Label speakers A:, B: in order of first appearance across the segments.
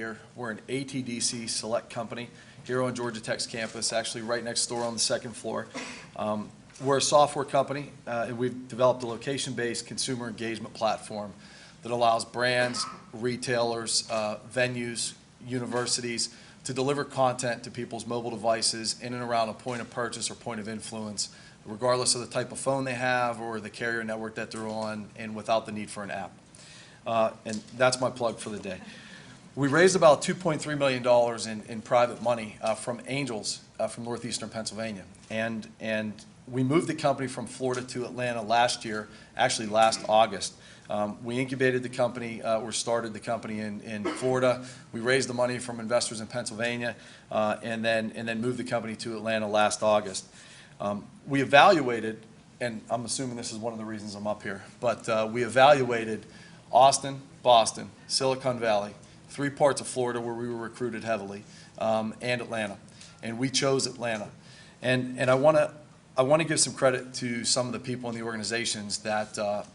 A: here. We're an ATDC select company here on Georgia Tech's campus, actually right next door on the second floor. We're a software company, and we've developed a location-based consumer engagement platform that allows brands, retailers, venues, universities to deliver content to people's mobile devices in and around a point of purchase or point of influence, regardless of the type of phone they have or the carrier network that they're on, and without the need for an app. And that's my plug for the day. We raised about $2.3 million in private money from angels from northeastern Pennsylvania. And we moved the company from Florida to Atlanta last year, actually last August. We incubated the company, or started the company in Florida. We raised the money from investors in Pennsylvania, and then moved the company to Atlanta last August. We evaluated, and I'm assuming this is one of the reasons I'm up here, but we evaluated Austin, Boston, Silicon Valley, 3 parts of Florida where we were recruited heavily, and Atlanta. And we chose Atlanta. And I want to give some credit to some of the people in the organizations that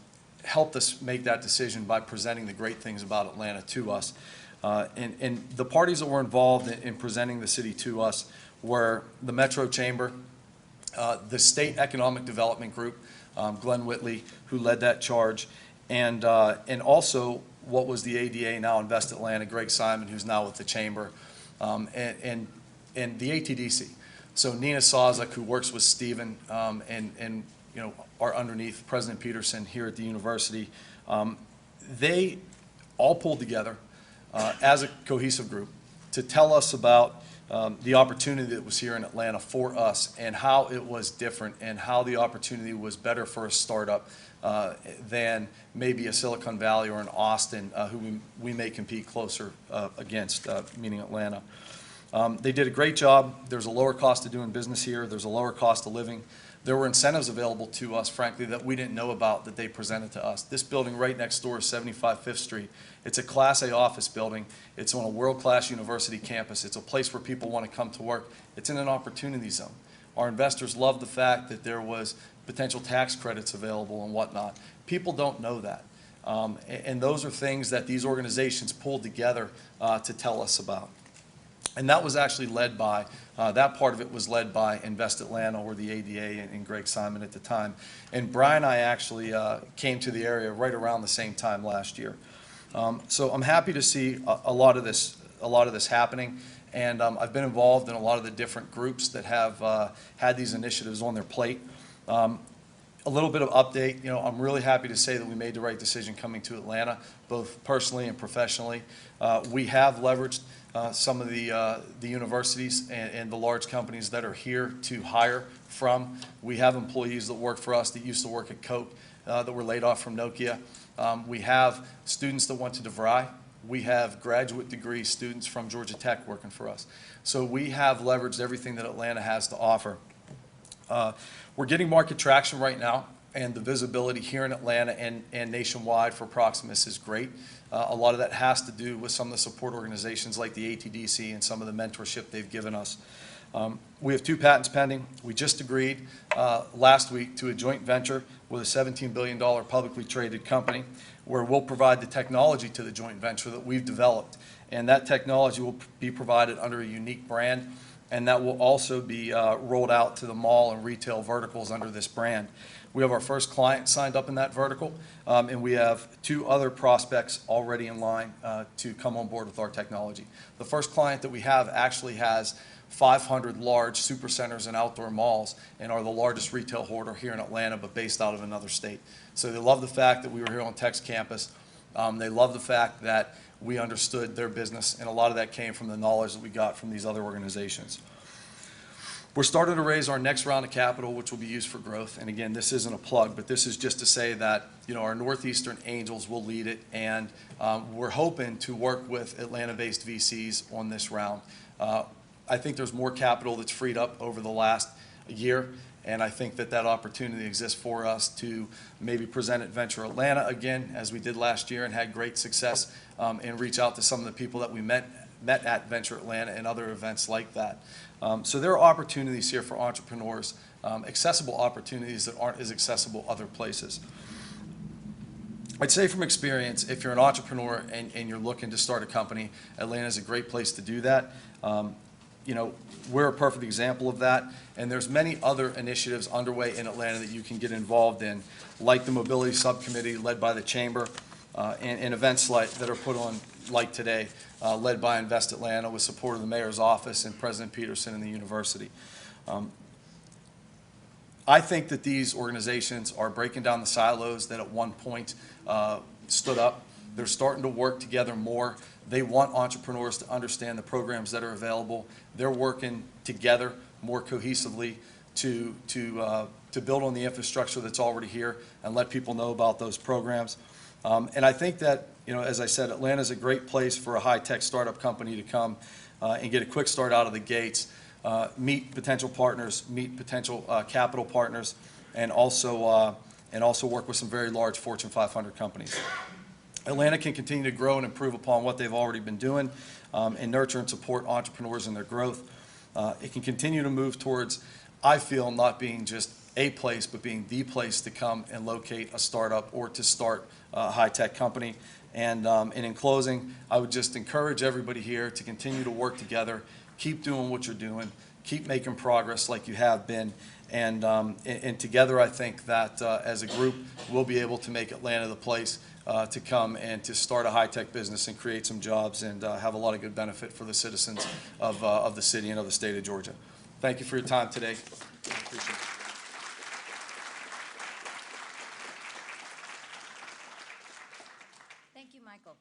A: helped us make that decision by presenting the great things about Atlanta to us. And the parties that were involved in presenting the city to us were the Metro Chamber, the State Economic Development Group, Glenn Whitley, who led that charge, and also what was the ADA, now Invest Atlanta, Greg Simon, who's now with the Chamber, and the ATDC. So Nina Sawzak, who works with Stephen, and you know, are underneath President Peterson here at the university, they all pulled together as a cohesive group to tell us about the opportunity that was here in Atlanta for us, and how it was different, and how the opportunity was better for a startup than maybe a Silicon Valley or an Austin, who we may compete closer against, meaning Atlanta. They did a great job. There's a lower cost of doing business here. There's a lower cost of living. There were incentives available to us, frankly, that we didn't know about that they presented to us. This building right next door is 75 Fifth Street. It's a Class A office building. It's on a world-class university campus. It's a place where people want to come to work. It's in an opportunity zone. Our investors loved the fact that there was potential tax credits available and whatnot. People don't know that. And those are things that these organizations pulled together to tell us about. And that was actually led by, that part of it was led by Invest Atlanta, or the ADA, and Greg Simon at the time. And Brian and I actually came to the area right around the same time last year. So I'm happy to see a lot of this happening. And I've been involved in a lot of the different groups that have had these initiatives on their plate. A little bit of update, you know, I'm really happy to say that we made the right decision coming to Atlanta, both personally and professionally. We have leveraged some of the universities and the large companies that are here to hire from. We have employees that work for us that used to work at Coke that were laid off from Nokia. We have students that went to DeVry. We have graduate degree students from Georgia Tech working for us. So we have leveraged everything that Atlanta has to offer. We're getting market traction right now, and the visibility here in Atlanta and nationwide for Proximus is great. A lot of that has to do with some of the support organizations like the ATDC and some of the mentorship they've given us. We have 2 patents pending. We just agreed last week to a joint venture with a $17 billion publicly traded company, where we'll provide the technology to the joint venture that we've developed. And that technology will be provided under a unique brand, and that will also be rolled out to the mall and retail verticals under this brand. We have our first client signed up in that vertical, and we have 2 other prospects already in line to come on board with our technology. The first client that we have actually has 500 large supercenters and outdoor malls, and are the largest retail hoarder here in Atlanta, but based out of another state. So they love the fact that we were here on Tech's campus. They love the fact that we understood their business, and a lot of that came from the knowledge that we got from these other organizations. We're starting to raise our next round of capital, which will be used for growth. And again, this isn't a plug, but this is just to say that, you know, our Northeastern Angels will lead it, and we're hoping to work with Atlanta-based VCs on this round. I think there's more capital that's freed up over the last year, and I think that that opportunity exists for us to maybe present at Venture Atlanta again, as we did last year and had great success, and reach out to some of the people that we met at Venture Atlanta and other events like that. So there are opportunities here for entrepreneurs, accessible opportunities that aren't as accessible other places. I'd say from experience, if you're an entrepreneur and you're looking to start a company, Atlanta is a great place to do that. You know, we're a perfect example of that, and there's many other initiatives underway in Atlanta that you can get involved in, like the Mobility Subcommittee led by the Chamber, and events that are put on like today, led by Invest Atlanta with support of the Mayor's Office and President Peterson and the university. I think that these organizations are breaking down the silos that at one point stood up. They're starting to work together more. They want entrepreneurs to understand the programs that are available. They're working together more cohesively to build on the infrastructure that's already here and let people know about those programs. And I think that, you know, as I said, Atlanta is a great place for a high-tech startup company to come and get a quick start out of the gates. Meet potential partners, meet potential capital partners, and also work with some very large Fortune 500 companies. Atlanta can continue to grow and improve upon what they've already been doing and nurture and support entrepreneurs in their growth. It can continue to move towards, I feel, not being just a place, but being the place to come and locate a startup or to start a high-tech company. And in closing, I would just encourage everybody here to continue to work together. Keep doing what you're doing. Keep making progress like you have been. And together, I think that as a group, we'll be able to make Atlanta the place to come and to start a high-tech business and create some jobs and have a lot of good benefit for the citizens of the city and of the state of Georgia. Thank you for your time today. I appreciate it.
B: Thank you, Michael.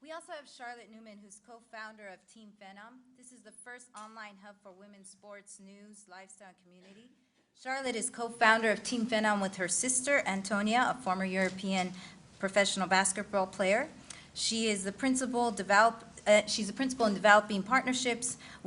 B: We also have Charlotte Newman, who's co-founder of Team Phenom. This is the first online hub for women's sports, news, lifestyle, and community. Charlotte is co-founder of Team Phenom with her sister, Antonia, a former European professional basketball player. She is the principal in developing partnerships